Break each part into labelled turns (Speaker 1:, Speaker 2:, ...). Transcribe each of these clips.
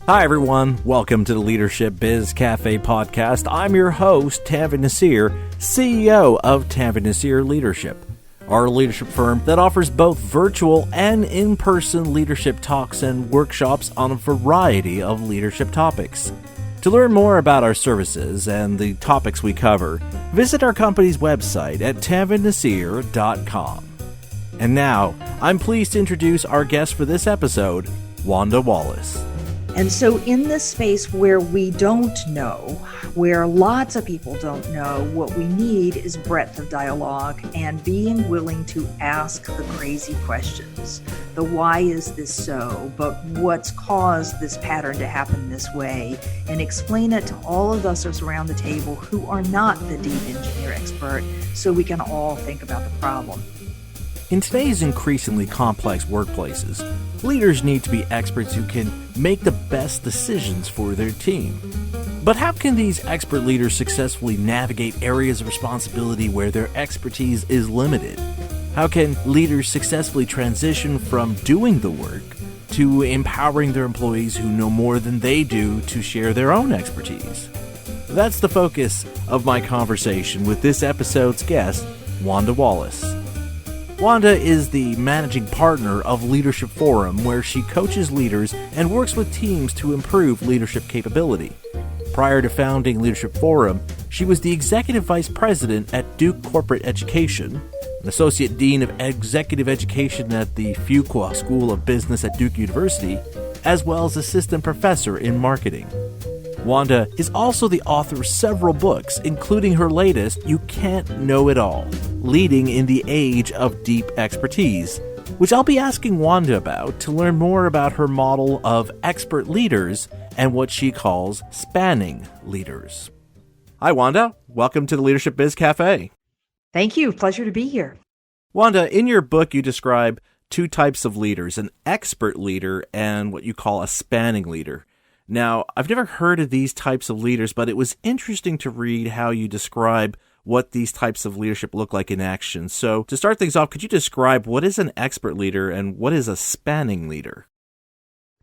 Speaker 1: Hi, everyone. Welcome to the Leadership Biz Cafe podcast. I'm your host, Tanvi Nasir, CEO of Tanvi Nasir Leadership, our leadership firm that offers both virtual and in-person leadership talks and workshops on a variety of leadership topics. To learn more about our services and the topics we cover, visit our company's website at tanvinasir.com. And now, I'm pleased to introduce our guest for this episode, Wanda Wallace.
Speaker 2: And so in this space where we don't know, where lots of people don't know, what we need is breadth of dialogue and being willing to ask the crazy questions. The why is this so, but what's caused this pattern to happen this way, and explain it to all of us around the table who are not the deep engineer expert, so we can all think about the problem.
Speaker 1: In today's increasingly complex workplaces, leaders need to be experts who can make the best decisions for their team. But how can these expert leaders successfully navigate areas of responsibility where their expertise is limited? How can leaders successfully transition from doing the work to empowering their employees who know more than they do to share their own expertise? That's the focus of my conversation with this episode's guest, Wanda Wallace. Wanda is the managing partner of Leadership Forum, where she coaches leaders and works with teams to improve leadership capability. Prior to founding Leadership Forum, she was the executive vice president at Duke Corporate Education, an associate dean of executive education at the Fuqua School of Business at Duke University, as well as assistant professor in marketing. Wanda is also the author of several books, including her latest, You Can't Know It All, Leading in the Age of Deep Expertise, which I'll be asking Wanda about to learn more about her model of expert leaders and what she calls spanning leaders. Hi, Wanda. Welcome to the Leadership Biz Cafe.
Speaker 2: Thank you. Pleasure to be here.
Speaker 1: Wanda, in your book, you describe two types of leaders, an expert leader and what you call a spanning leader. Now, I've never heard of these types of leaders, but it was interesting to read how you describe what these types of leadership look like in action. So to start things off, could you describe what is an expert leader and what is a spanning leader?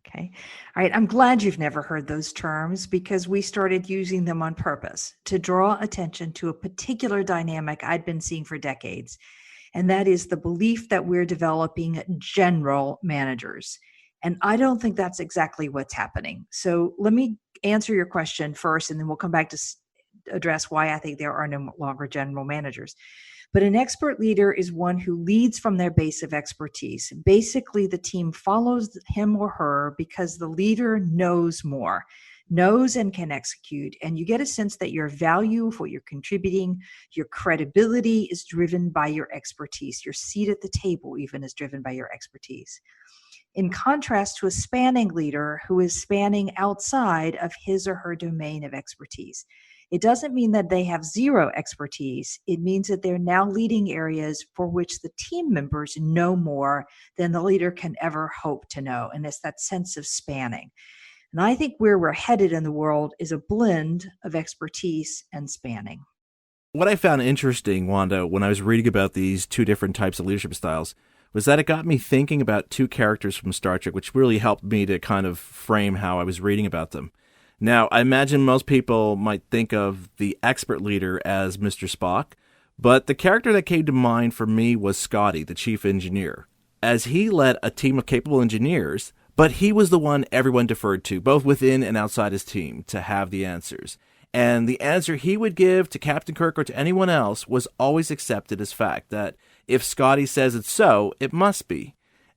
Speaker 2: Okay. All right. I'm glad you've never heard those terms because we started using them on purpose to draw attention to a particular dynamic I'd been seeing for decades. And that is the belief that we're developing general managers. And I don't think that's exactly what's happening. So let me answer your question first, and then we'll come back to address why I think there are no longer general managers. But an expert leader is one who leads from their base of expertise. Basically, the team follows him or her because the leader knows more, knows and can execute. And you get a sense that your value for what you're contributing, your credibility is driven by your expertise. Your seat at the table even is driven by your expertise. In contrast to a spanning leader who is spanning outside of his or her domain of expertise. It doesn't mean that they have zero expertise. It means that they're now leading areas for which the team members know more than the leader can ever hope to know. And it's that sense of spanning. And I think where we're headed in the world is a blend of expertise and spanning.
Speaker 1: What I found interesting, Wanda, when I was reading about these two different types of leadership styles, was that it got me thinking about two characters from Star Trek, which really helped me to kind of frame how I was reading about them. Now, I imagine most people might think of the expert leader as Mr. Spock, but the character that came to mind for me was Scotty, the chief engineer, as he led a team of capable engineers, but he was the one everyone deferred to, both within and outside his team, to have the answers. And the answer he would give to Captain Kirk or to anyone else was always accepted as fact, that if Scotty says it's so, it must be.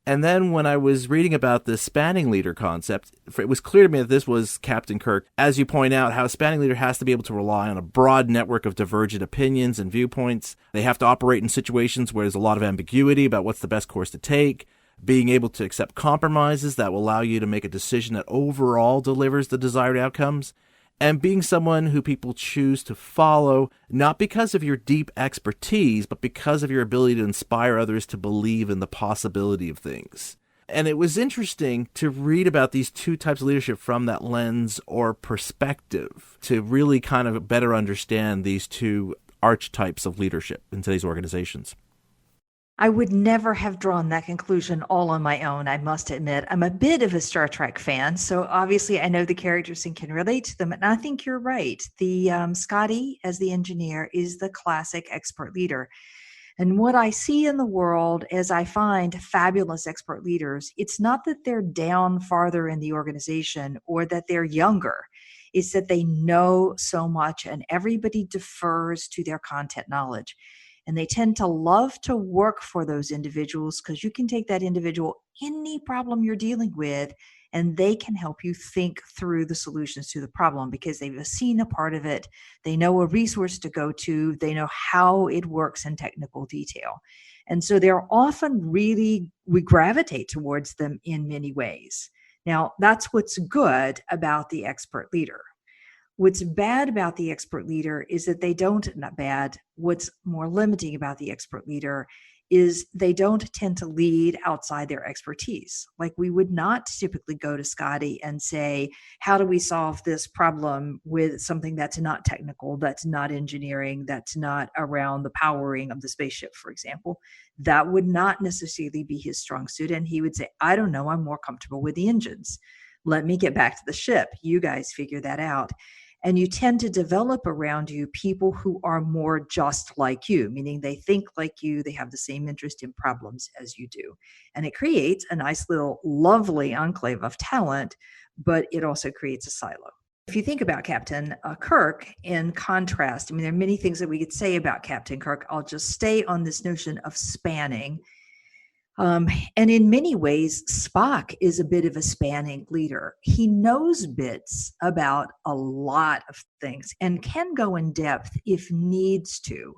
Speaker 1: And then when I was reading about the spanning leader concept, it was clear to me that this was Captain Kirk. As you point out, how a spanning leader has to be able to rely on a broad network of divergent opinions and viewpoints. They have to operate in situations where there's a lot of ambiguity about what's the best course to take, being able to accept compromises that will allow you to make a decision that overall delivers the desired outcomes, and being someone who people choose to follow, not because of your deep expertise, but because of your ability to inspire others to believe in the possibility of things. And it was interesting to read about these two types of leadership from that lens or perspective to really kind of better understand these two archetypes of leadership in today's organizations.
Speaker 2: I would never have drawn that conclusion all on my own, I must admit. I'm a bit of a Star Trek fan, so obviously I know the characters and can relate to them. And I think you're right. The Scotty, as the engineer, is the classic expert leader. And what I see in the world as I find fabulous expert leaders, it's not that they're down farther in the organization or that they're younger. It's that they know so much and everybody defers to their content knowledge. And they tend to love to work for those individuals because you can take that individual any problem you're dealing with and they can help you think through the solutions to the problem because they've seen a part of it. They know a resource to go to. They know how it works in technical detail. And so they're often really, we gravitate towards them in many ways. Now, that's what's good about the expert leader. What's bad about the expert leader is that they don't, not bad, what's more limiting about the expert leader is they don't tend to lead outside their expertise. Like we would not typically go to Scotty and say, how do we solve this problem with something that's not technical, that's not engineering, that's not around the powering of the spaceship, for example. That would not necessarily be his strong suit. And he would say, I don't know, I'm more comfortable with the engines. Let me get back to the ship. You guys figure that out. And you tend to develop around you people who are more just like you, meaning they think like you, they have the same interest in problems as you do. And it creates a nice little lovely enclave of talent, but it also creates a silo. If you think about Captain Kirk, in contrast, I mean, there are many things that we could say about Captain Kirk. I'll just stay on this notion of spanning. And in many ways, Spock is a bit of a spanning leader. He knows bits about a lot of things and can go in depth if needs to,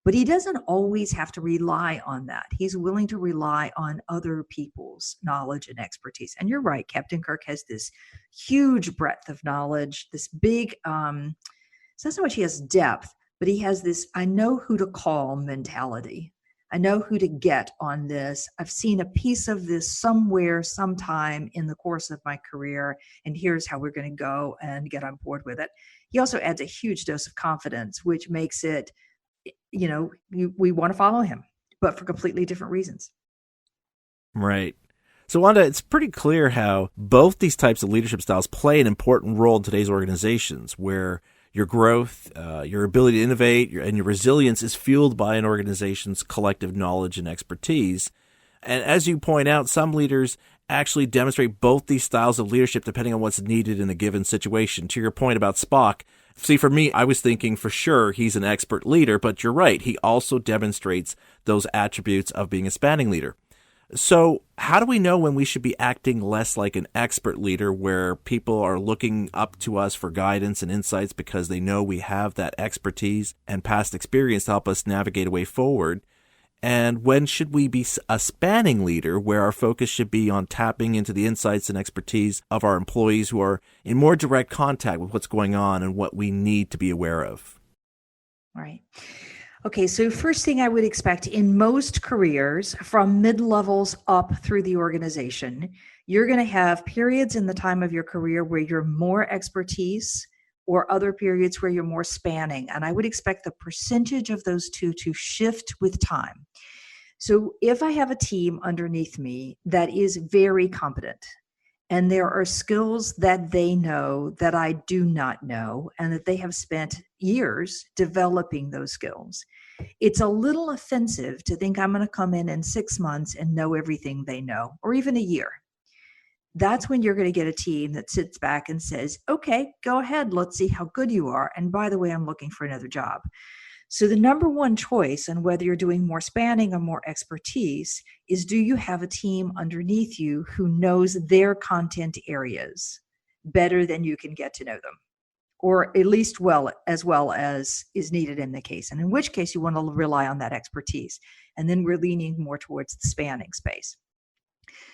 Speaker 2: but he doesn't always have to rely on that. He's willing to rely on other people's knowledge and expertise. And you're right, Captain Kirk has this huge breadth of knowledge, this big, it's not so much he has depth, but he has this I know who to call mentality. I know who to get on this. I've seen a piece of this somewhere, sometime in the course of my career, and here's how we're going to go and get on board with it. He also adds a huge dose of confidence, which makes it, we want to follow him, but for completely different reasons.
Speaker 1: Right. So, Wanda, it's pretty clear how both these types of leadership styles play an important role in today's organizations, where your growth, your ability to innovate, and your resilience is fueled by an organization's collective knowledge and expertise. And as you point out, some leaders actually demonstrate both these styles of leadership depending on what's needed in a given situation. To your point about Spock, see, for me, I was thinking for sure he's an expert leader, but you're right. He also demonstrates those attributes of being a spanning leader. So how do we know when we should be acting less like an expert leader where people are looking up to us for guidance and insights because they know we have that expertise and past experience to help us navigate a way forward? And when should we be a spanning leader where our focus should be on tapping into the insights and expertise of our employees who are in more direct contact with what's going on and what we need to be aware of?
Speaker 2: Right. Okay, so first thing I would expect in most careers from mid-levels up through the organization, you're going to have periods in the time of your career where you're more expertise or other periods where you're more spanning. And I would expect the percentage of those two to shift with time. So if I have a team underneath me that is very competent, and there are skills that they know that I do not know, and that they have spent years developing those skills, it's a little offensive to think I'm going to come in 6 months and know everything they know, or even a year. That's when you're going to get a team that sits back and says, okay, go ahead, let's see how good you are. And by the way, I'm looking for another job. So the number one choice on whether you're doing more spanning or more expertise is, do you have a team underneath you who knows their content areas better than you can get to know them, or at least well as is needed in the case, and in which case you want to rely on that expertise. And then we're leaning more towards the spanning space.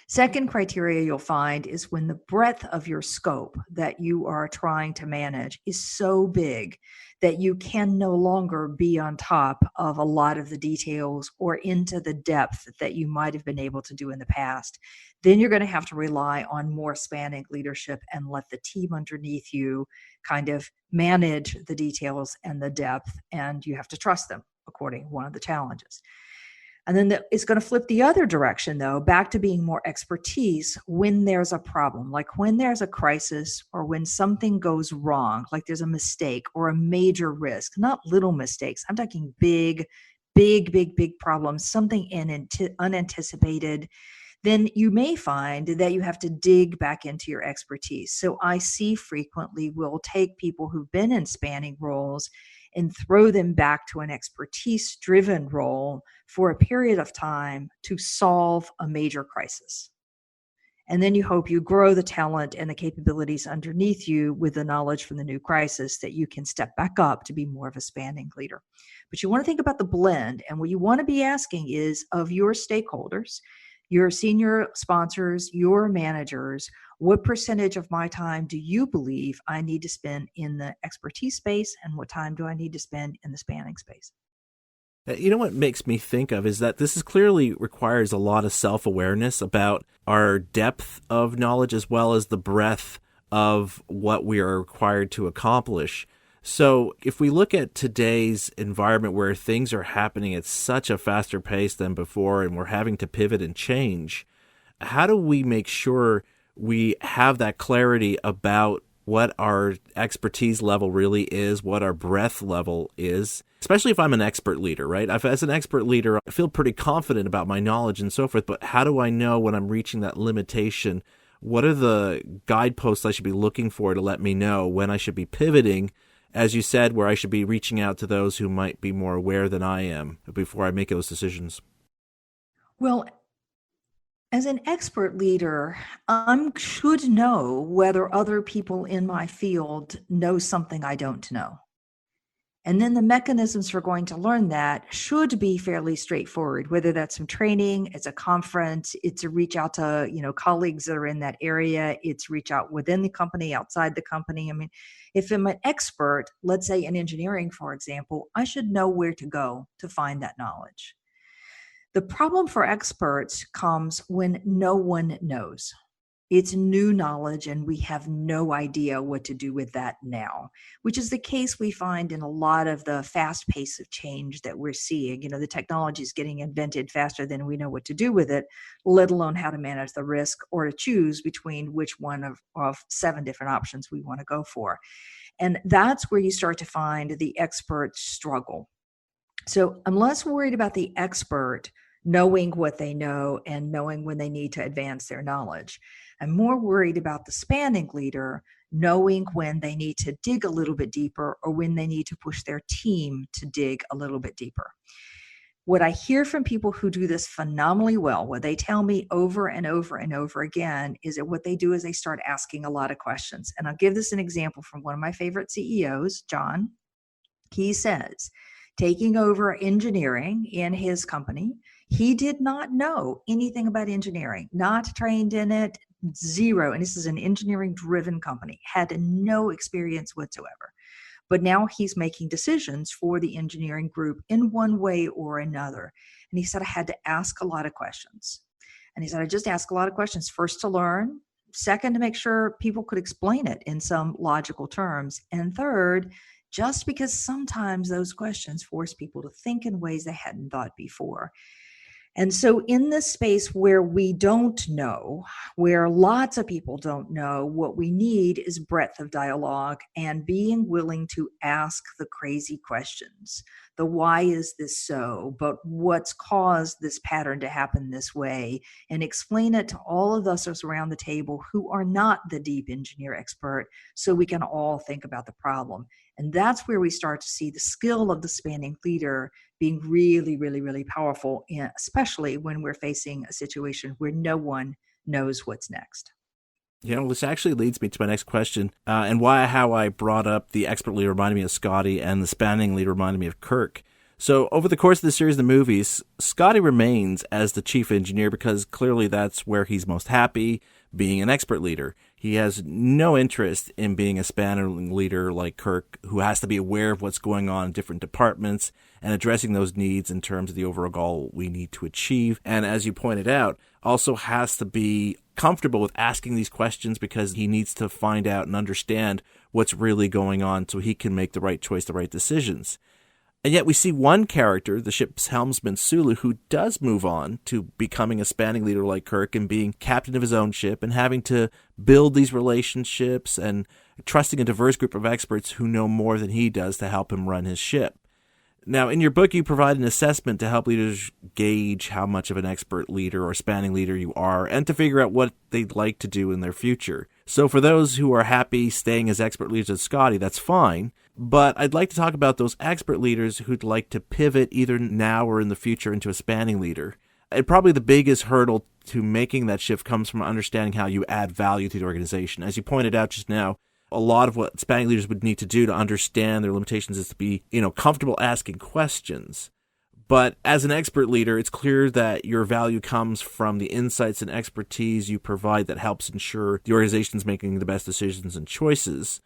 Speaker 2: Second criteria you'll find is when the breadth of your scope that you are trying to manage is so big that you can no longer be on top of a lot of the details or into the depth that you might have been able to do in the past. Then you're going to have to rely on more spanning leadership and let the team underneath you kind of manage the details and the depth, and you have to trust them, according to one of the challenges. And then it's going to flip the other direction, though, back to being more expertise when there's a problem, like when there's a crisis or when something goes wrong, like there's a mistake or a major risk, not little mistakes. I'm talking big, big, big, big problems, something unanticipated. Then you may find that you have to dig back into your expertise. So I see frequently we'll take people who've been in spanning roles and throw them back to an expertise-driven role for a period of time to solve a major crisis. And then you hope you grow the talent and the capabilities underneath you with the knowledge from the new crisis that you can step back up to be more of a spanning leader. But you want to think about the blend. And what you want to be asking is of your stakeholders, your senior sponsors, your managers, what percentage of my time do you believe I need to spend in the expertise space, and what time do I need to spend in the spanning space?
Speaker 1: You know what makes me think of is that this clearly requires a lot of self-awareness about our depth of knowledge as well as the breadth of what we are required to accomplish. So if we look at today's environment where things are happening at such a faster pace than before and we're having to pivot and change, how do we make sure we have that clarity about what our expertise level really is, what our breadth level is, especially if I'm an expert leader, right? As an expert leader, I feel pretty confident about my knowledge and so forth, but how do I know when I'm reaching that limitation? What are the guideposts I should be looking for to let me know when I should be pivoting, as you said, where I should be reaching out to those who might be more aware than I am before I make those decisions?
Speaker 2: Well, as an expert leader, I should know whether other people in my field know something I don't know. And then the mechanisms for going to learn that should be fairly straightforward, whether that's some training, it's a conference, it's a reach out to, colleagues that are in that area, it's reach out within the company, outside the company. I mean, if I'm an expert, let's say in engineering, for example, I should know where to go to find that knowledge. The problem for experts comes when no one knows. It's new knowledge and we have no idea what to do with that now, which is the case we find in a lot of the fast pace of change that we're seeing. The technology is getting invented faster than we know what to do with it, let alone how to manage the risk or to choose between which one of 7 different options we want to go for. And that's where you start to find the expert struggle. So I'm less worried about the expert knowing what they know and knowing when they need to advance their knowledge. I'm more worried about the spanning leader knowing when they need to dig a little bit deeper or when they need to push their team to dig a little bit deeper. What I hear from people who do this phenomenally well, what they tell me over and over and over again, is that what they do is they start asking a lot of questions. And I'll give this an example from one of my favorite CEOs, John. He says, taking over engineering in his company, he did not know anything about engineering, not trained in it, zero. And this is an engineering-driven company, had no experience whatsoever. But now he's making decisions for the engineering group in one way or another. And he said, I had to ask a lot of questions. And he said, I just asked a lot of questions, first to learn, second, to make sure people could explain it in some logical terms, and third, just because sometimes those questions force people to think in ways they hadn't thought before. And so in this space where we don't know, where lots of people don't know, what we need is breadth of dialogue and being willing to ask the crazy questions. The why is this so, but what's caused this pattern to happen this way, and explain it to all of us around the table who are not the deep engineer expert, so we can all think about the problem. And that's where we start to see the skill of the spanning leader being really, really, really powerful, especially when we're facing a situation where no one knows what's next.
Speaker 1: This actually leads me to my next question, and how I brought up the expert leader reminded me of Scotty and the spanning leader reminded me of Kirk. So over the course of the series of the movies, Scotty remains as the chief engineer because clearly that's where he's most happy, being an expert leader. He has no interest in being a spanning leader like Kirk, who has to be aware of what's going on in different departments and addressing those needs in terms of the overall goal we need to achieve. And as you pointed out, also has to be comfortable with asking these questions because he needs to find out and understand what's really going on so he can make the right choice, the right decisions. And yet we see one character, the ship's helmsman Sulu, who does move on to becoming a spanning leader like Kirk and being captain of his own ship and having to build these relationships and trusting a diverse group of experts who know more than he does to help him run his ship. Now, in your book, you provide an assessment to help leaders gauge how much of an expert leader or spanning leader you are and to figure out what they'd like to do in their future. So for those who are happy staying as expert leaders at Scotty, that's fine. But I'd like to talk about those expert leaders who'd like to pivot either now or in the future into a spanning leader. And probably the biggest hurdle to making that shift comes from understanding how you add value to the organization. As you pointed out just now, a lot of what spanning leaders would need to do to understand their limitations is to be, comfortable asking questions. But as an expert leader, it's clear that your value comes from the insights and expertise you provide that helps ensure the organization's making the best decisions and choices.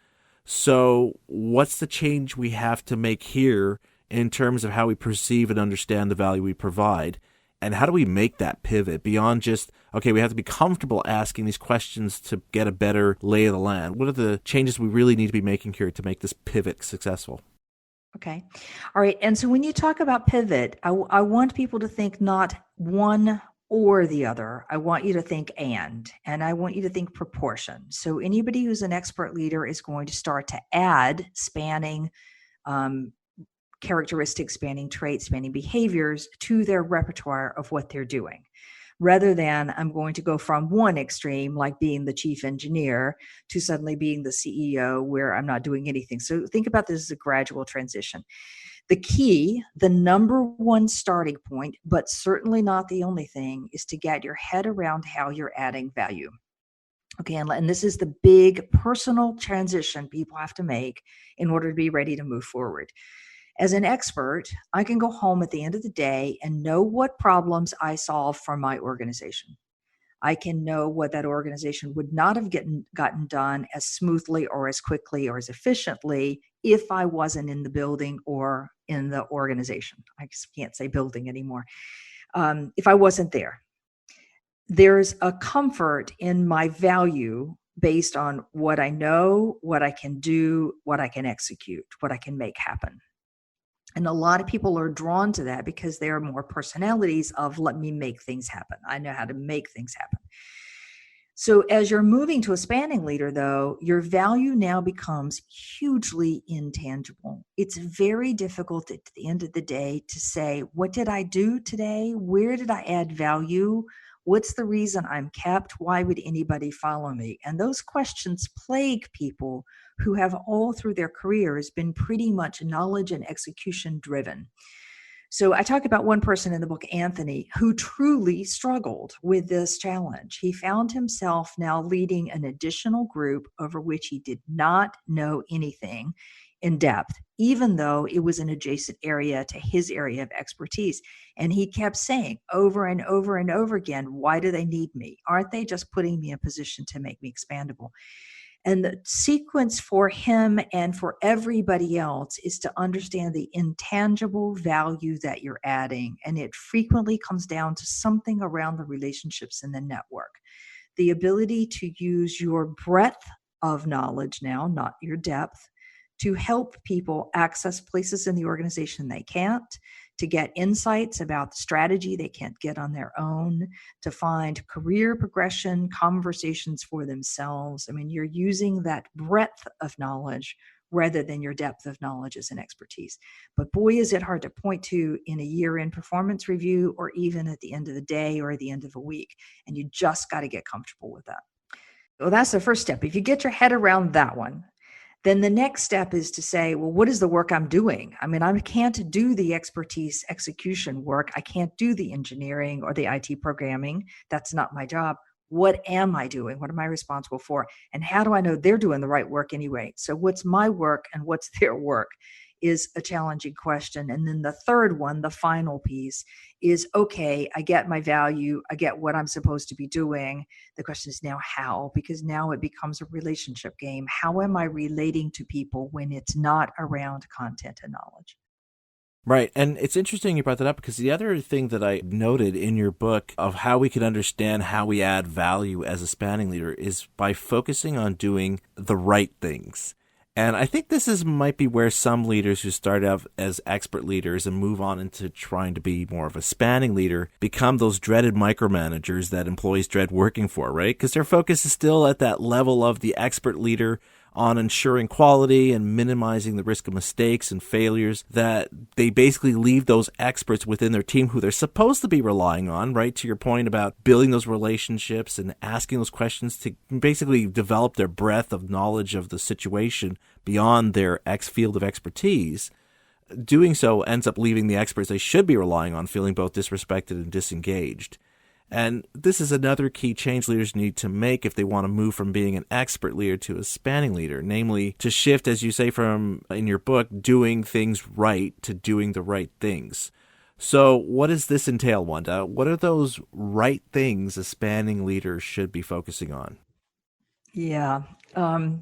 Speaker 1: So what's the change we have to make here in terms of how we perceive and understand the value we provide? And how do we make that pivot beyond just, okay, we have to be comfortable asking these questions to get a better lay of the land? What are the changes we really need to be making here to make this pivot successful?
Speaker 2: Okay. All right. And so when you talk about pivot, I want people to think not one or the other. I want you to think and I want you to think proportion. So anybody who's an expert leader is going to start to add spanning characteristics, spanning traits, spanning behaviors to their repertoire of what they're doing. Rather than I'm going to go from one extreme, like being the chief engineer, to suddenly being the CEO where I'm not doing anything. So think about this as a gradual transition. The key, the number one starting point, but certainly not the only thing, is to get your head around how you're adding value. Okay, and this is the big personal transition people have to make in order to be ready to move forward. As an expert, I can go home at the end of the day and know what problems I solve for my organization. I can know what that organization would not have gotten done as smoothly or as quickly or as efficiently if I wasn't in the building or in the organization. I just can't say building anymore. If I wasn't there. There's a comfort in my value based on what I know, what I can do, what I can execute, what I can make happen. And a lot of people are drawn to that because they are more personalities of let me make things happen. I know how to make things happen. So as you're moving to a spanning leader, though, your value now becomes hugely intangible. It's very difficult at the end of the day to say, what did I do today? Where did I add value? What's the reason I'm kept? Why would anybody follow me? And those questions plague people who have all through their careers been pretty much knowledge and execution driven. So I talk about one person in the book, Anthony, who truly struggled with this challenge. He found himself now leading an additional group over which he did not know anything in depth, even though it was an adjacent area to his area of expertise. And he kept saying over and over and over again, why do they need me? Aren't they just putting me in a position to make me expandable? And the sequence for him and for everybody else is to understand the intangible value that you're adding. And it frequently comes down to something around the relationships in the network. The ability to use your breadth of knowledge now, not your depth, to help people access places in the organization they can't, to get insights about the strategy they can't get on their own, to find career progression, conversations for themselves. I mean, you're using that breadth of knowledge rather than your depth of knowledge as an expertise. But boy, is it hard to point to in a year-end performance review or even at the end of the day or at the end of a week. And you just got to get comfortable with that. Well, that's the first step. If you get your head around that one, then the next step is to say, well, what is the work I'm doing? I mean, I can't do the expertise execution work. I can't do the engineering or the IT programming. That's not my job. What am I doing? What am I responsible for? And how do I know they're doing the right work anyway? So what's my work and what's their work is a challenging question. And then the third one, the final piece is, okay, I get my value. I get what I'm supposed to be doing. The question is now how, because now it becomes a relationship game. How am I relating to people when it's not around content and knowledge?
Speaker 1: Right. And it's interesting you brought that up because the other thing that I noted in your book of how we can understand how we add value as a spanning leader is by focusing on doing the right things. And I think this might be where some leaders who start out as expert leaders and move on into trying to be more of a spanning leader become those dreaded micromanagers that employees dread working for, right? Because their focus is still at that level of the expert leader on ensuring quality and minimizing the risk of mistakes and failures, that they basically leave those experts within their team who they're supposed to be relying on, right? To your point about building those relationships and asking those questions to basically develop their breadth of knowledge of the situation beyond their field of expertise. Doing so ends up leaving the experts they should be relying on feeling both disrespected and disengaged. And this is another key change leaders need to make if they want to move from being an expert leader to a spanning leader, namely to shift, as you say from in your book, doing things right to doing the right things. So what does this entail, Wanda? What are those right things a spanning leader should be focusing on?
Speaker 2: Yeah. Every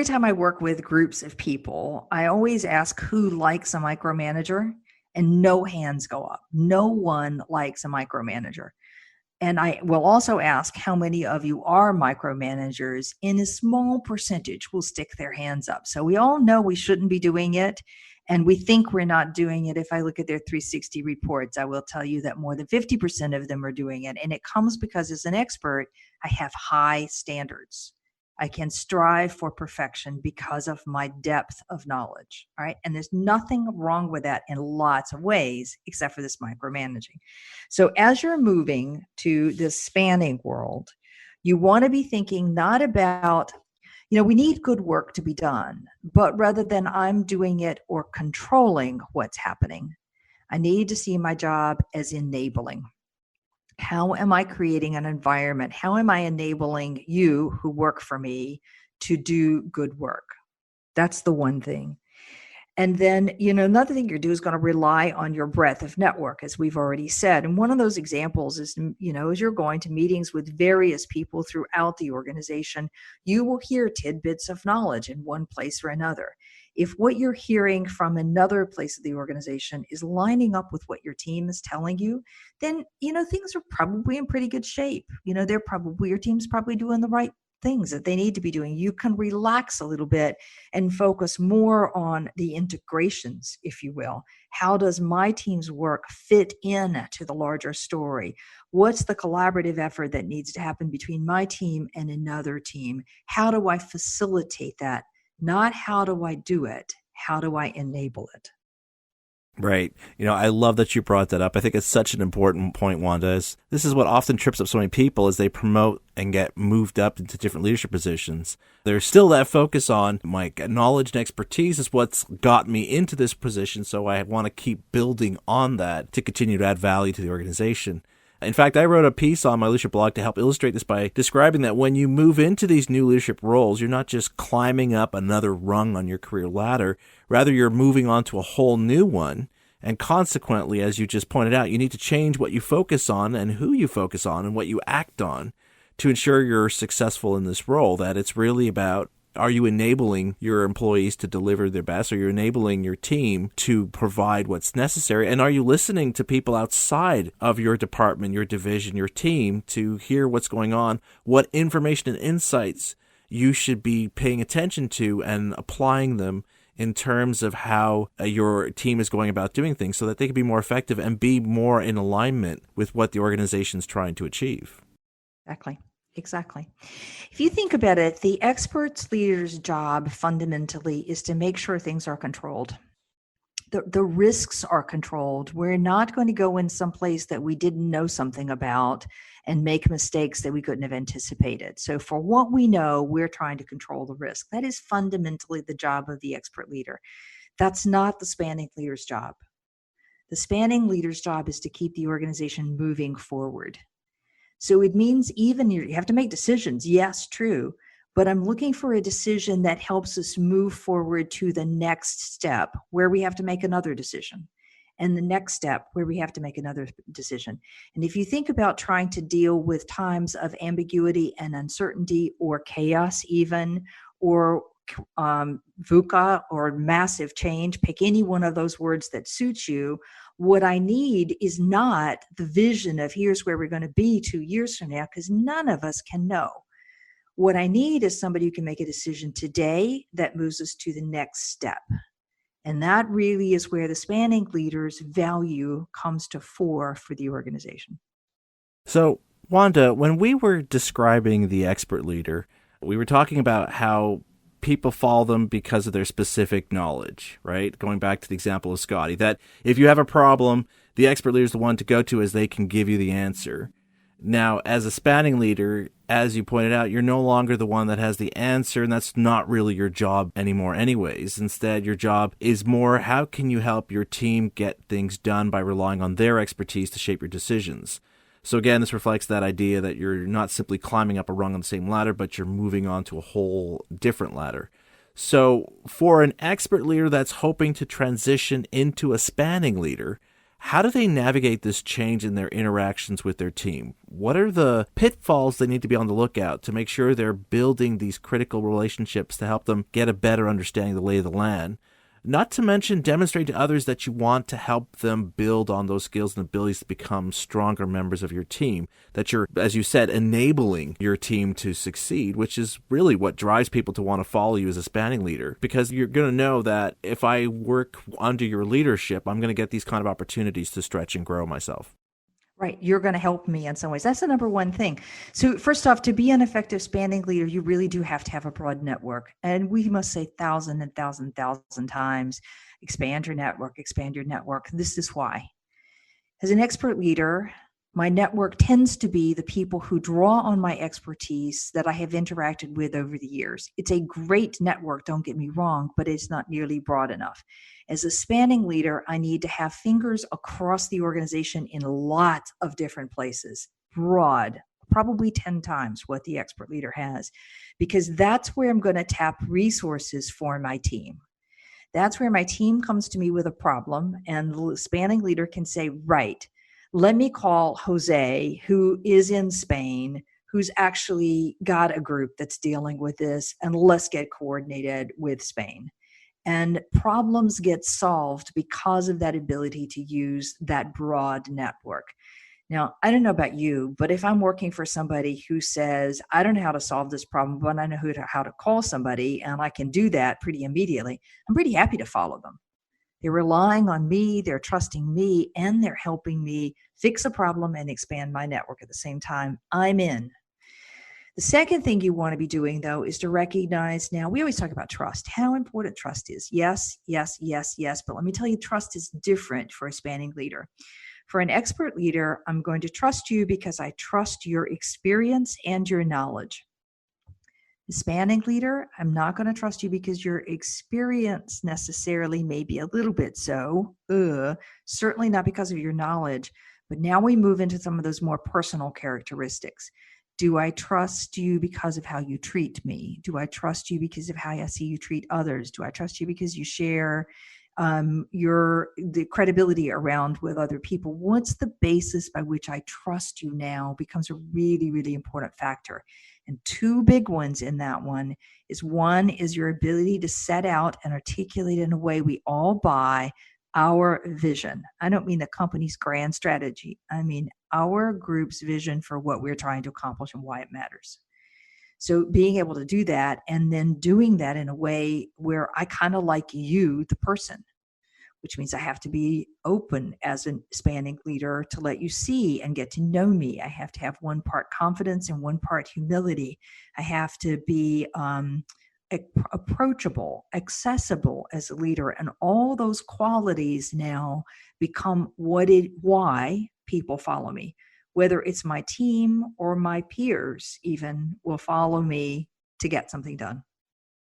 Speaker 2: time I work with groups of people, I always ask who likes a micromanager, and no hands go up. No one likes a micromanager. And I will also ask how many of you are micromanagers, and a small percentage will stick their hands up. So we all know we shouldn't be doing it, and we think we're not doing it. If I look at their 360 reports, I will tell you that more than 50% of them are doing it. And it comes because as an expert, I have high standards. I can strive for perfection because of my depth of knowledge. All right. And there's nothing wrong with that in lots of ways, except for this micromanaging. So as you're moving to this spanning world, you want to be thinking not about, we need good work to be done, but rather than I'm doing it or controlling what's happening, I need to see my job as enabling. How am I creating an environment? How am I enabling you who work for me to do good work? That's the one thing. And then, another thing you're doing is going to rely on your breadth of network, as we've already said. And one of those examples is, as you're going to meetings with various people throughout the organization, you will hear tidbits of knowledge in one place or another. If what you're hearing from another place of the organization is lining up with what your team is telling you, then, things are probably in pretty good shape. Your team's probably doing the right things that they need to be doing. You can relax a little bit and focus more on the integrations, if you will. How does my team's work fit in to the larger story? What's the collaborative effort that needs to happen between my team and another team? How do I facilitate that? Not how do I do it? How do I enable it?
Speaker 1: Right. I love that you brought that up. I think it's such an important point, Wanda. This is what often trips up so many people as they promote and get moved up into different leadership positions. There's still that focus on my knowledge and expertise is what's got me into this position, so I want to keep building on that to continue to add value to the organization. In fact, I wrote a piece on my leadership blog to help illustrate this by describing that when you move into these new leadership roles, you're not just climbing up another rung on your career ladder. Rather, you're moving on to a whole new one. And consequently, as you just pointed out, you need to change what you focus on and who you focus on and what you act on to ensure you're successful in this role. That it's really about, are you enabling your employees to deliver their best? Are you enabling your team to provide what's necessary? And are you listening to people outside of your department, your division, your team to hear what's going on, what information and insights you should be paying attention to and applying them in terms of how your team is going about doing things so that they can be more effective and be more in alignment with what the organization's trying to achieve?
Speaker 2: Exactly. If you think about it, the experts leader's job fundamentally is to make sure things are controlled. The risks are controlled. We're not going to go in some place that we didn't know something about and make mistakes that we couldn't have anticipated. So for what we know, we're trying to control the risk. That is fundamentally the job of the expert leader. That's not the spanning leader's job. The spanning leader's job is to keep the organization moving forward. So it means even you have to make decisions. Yes, true. But I'm looking for a decision that helps us move forward to the next step where we have to make another decision, and the next step where we have to make another decision. And if you think about trying to deal with times of ambiguity and uncertainty or chaos even, or VUCA or massive change, pick any one of those words that suits you. What I need is not the vision of here's where we're going to be 2 years from now, because none of us can know. What I need is somebody who can make a decision today that moves us to the next step. And that really is where the spanning leader's value comes to fore for the organization.
Speaker 1: So, Wanda, when we were describing the expert leader, we were talking about how people follow them because of their specific knowledge, right? Going back to the example of Scotty, that if you have a problem, the expert leader is the one to go to as they can give you the answer. Now, as a spanning leader, as you pointed out, you're no longer the one that has the answer, and that's not really your job anymore anyways. Instead, your job is more, how can you help your team get things done by relying on their expertise to shape your decisions? So again, this reflects that idea that you're not simply climbing up a rung on the same ladder, but you're moving on to a whole different ladder. So for an expert leader that's hoping to transition into a spanning leader, how do they navigate this change in their interactions with their team? What are the pitfalls they need to be on the lookout to make sure they're building these critical relationships to help them get a better understanding of the lay of the land? Not to mention demonstrate to others that you want to help them build on those skills and abilities to become stronger members of your team, that you're, as you said, enabling your team to succeed, which is really what drives people to want to follow you as a spanning leader, because you're going to know that if I work under your leadership, I'm going to get these kind of opportunities to stretch and grow myself.
Speaker 2: Right. You're going to help me in some ways. That's the number one thing. So first off, to be an effective spanning leader, you really do have to have a broad network. And we must say thousand times, expand your network, expand your network. This is why. As an expert leader, my network tends to be the people who draw on my expertise that I have interacted with over the years. It's a great network, don't get me wrong, but it's not nearly broad enough. As a spanning leader, I need to have fingers across the organization in lots of different places, broad, probably 10 times what the expert leader has, because that's where I'm going to tap resources for my team. That's where my team comes to me with a problem, and the spanning leader can say, right, let me call Jose, who is in Spain, who's actually got a group that's dealing with this, and let's get coordinated with Spain. And problems get solved because of that ability to use that broad network. Now, I don't know about you, but if I'm working for somebody who says, I don't know how to solve this problem, but I know how to call somebody, and I can do that pretty immediately, I'm pretty happy to follow them. They're relying on me, they're trusting me, and they're helping me fix a problem and expand my network at the same time. I'm in. The second thing you want to be doing, though, is to recognize, now we always talk about trust, how important trust is. Yes. But let me tell you, trust is different for a spanning leader. For an expert leader, I'm going to trust you because I trust your experience and your knowledge. The spanning leader, I'm not going to trust you because your experience necessarily may be a little bit so, certainly not because of your knowledge. But now we move into some of those more personal characteristics. Do I trust you because of how you treat me? Do I trust you because of how I see you treat others? Do I trust you because you share the credibility around with other people? What's the basis by which I trust you now becomes a really, really important factor. And two big ones in that one is your ability to set out and articulate in a way we all buy our vision. I don't mean the company's grand strategy. I mean our group's vision for what we're trying to accomplish and why it matters. So being able to do that and then doing that in a way where I kind of like you, the person, which means I have to be open as a spanning leader to let you see and get to know me. I have to have one part confidence and one part humility. I have to be approachable, accessible as a leader, and all those qualities now become why people follow me. Whether it's my team or my peers even will follow me to get something done.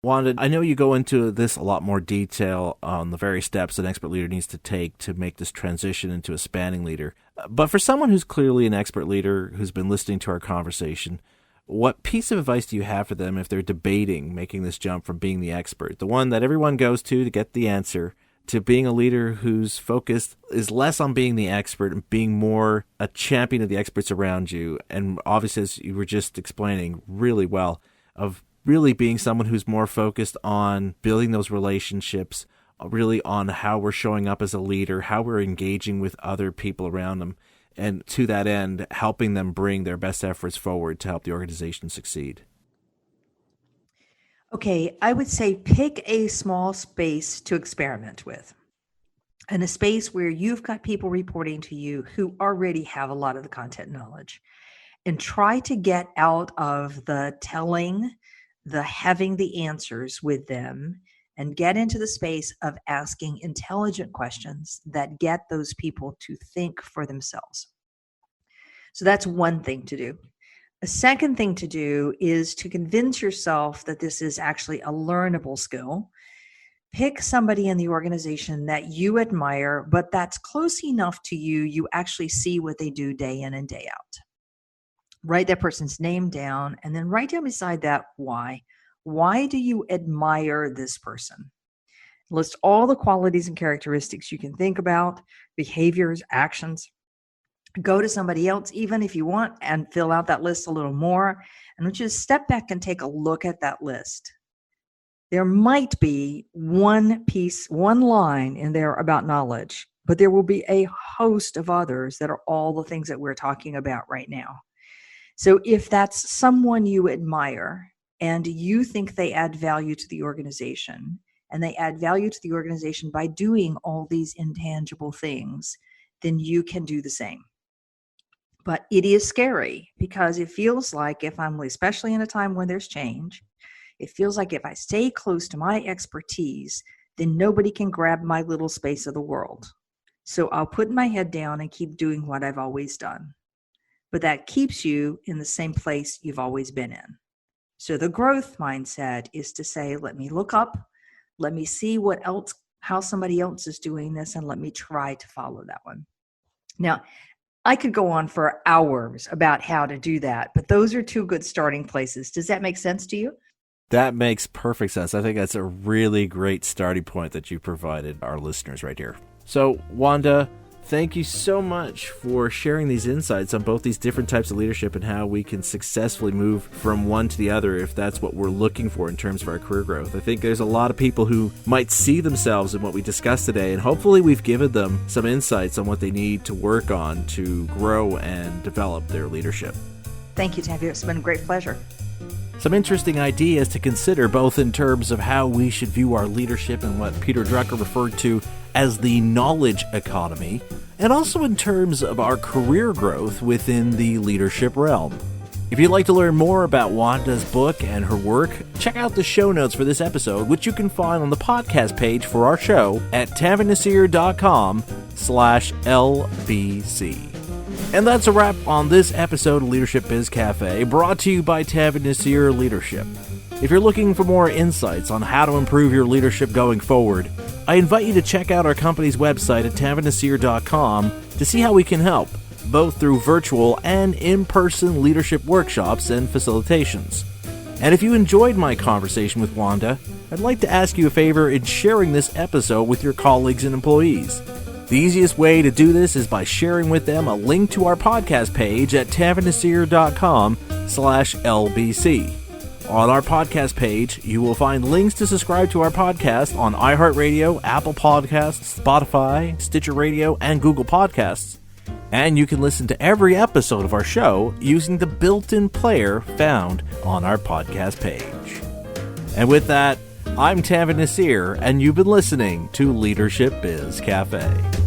Speaker 1: Wanda, I know you go into this a lot more detail on the various steps an expert leader needs to take to make this transition into a spanning leader. But for someone who's clearly an expert leader who's been listening to our conversation, what piece of advice do you have for them if they're debating making this jump from being the expert, the one that everyone goes to get the answer, to being a leader whose focus is less on being the expert and being more a champion of the experts around you, and obviously, as you were just explaining really well, of really being someone who's more focused on building those relationships, really on how we're showing up as a leader, how we're engaging with other people around them, and to that end, helping them bring their best efforts forward to help the organization succeed?
Speaker 2: Okay, I would say pick a small space to experiment with, and a space where you've got people reporting to you who already have a lot of the content knowledge, and try to get out of the telling, the having the answers with them, and get into the space of asking intelligent questions that get those people to think for themselves. So that's one thing to do. A second thing to do is to convince yourself that this is actually a learnable skill. Pick somebody in the organization that you admire, but that's close enough to you, you actually see what they do day in and day out. Write that person's name down, and then write down beside that why. Why do you admire this person? List all the qualities and characteristics you can think about, behaviors, actions. Go to somebody else, even if you want, and fill out that list a little more. And just step back and take a look at that list. There might be one piece, one line in there about knowledge, but there will be a host of others that are all the things that we're talking about right now. So if that's someone you admire and you think they add value to the organization, and they add value to the organization by doing all these intangible things, then you can do the same. But it is scary because it feels like if I'm, especially in a time when there's change, it feels like if I stay close to my expertise, then nobody can grab my little space of the world. So I'll put my head down and keep doing what I've always done. But that keeps you in the same place you've always been in. So the growth mindset is to say, let me look up, let me see what else, how somebody else is doing this, and let me try to follow that one. Now, I could go on for hours about how to do that, but those are two good starting places. Does that make sense to you?
Speaker 1: That makes perfect sense. I think that's a really great starting point that you provided our listeners right here. So, Wanda, thank you so much for sharing these insights on both these different types of leadership and how we can successfully move from one to the other if that's what we're looking for in terms of our career growth. I think there's a lot of people who might see themselves in what we discussed today, and hopefully we've given them some insights on what they need to work on to grow and develop their leadership.
Speaker 2: Thank you, Tavi. It's been a great pleasure.
Speaker 1: Some interesting ideas to consider, both in terms of how we should view our leadership and what Peter Drucker referred to as the knowledge economy, and also in terms of our career growth within the leadership realm. If you'd like to learn more about Wanda's book and her work, check out the show notes for this episode, which you can find on the podcast page for our show at tavinasir.com/LBC. And that's a wrap on this episode of Leadership Biz Cafe, brought to you by Tavi Nasir Leadership. If you're looking for more insights on how to improve your leadership going forward, I invite you to check out our company's website at tavinasir.com to see how we can help, both through virtual and in-person leadership workshops and facilitations. And if you enjoyed my conversation with Wanda, I'd like to ask you a favor in sharing this episode with your colleagues and employees. The easiest way to do this is by sharing with them a link to our podcast page at tavinasir.com/LBC. On our podcast page, you will find links to subscribe to our podcast on iHeartRadio, Apple Podcasts, Spotify, Stitcher Radio, and Google Podcasts. And you can listen to every episode of our show using the built-in player found on our podcast page. And with that, I'm Tavi Nasir, and you've been listening to Leadership Biz Cafe.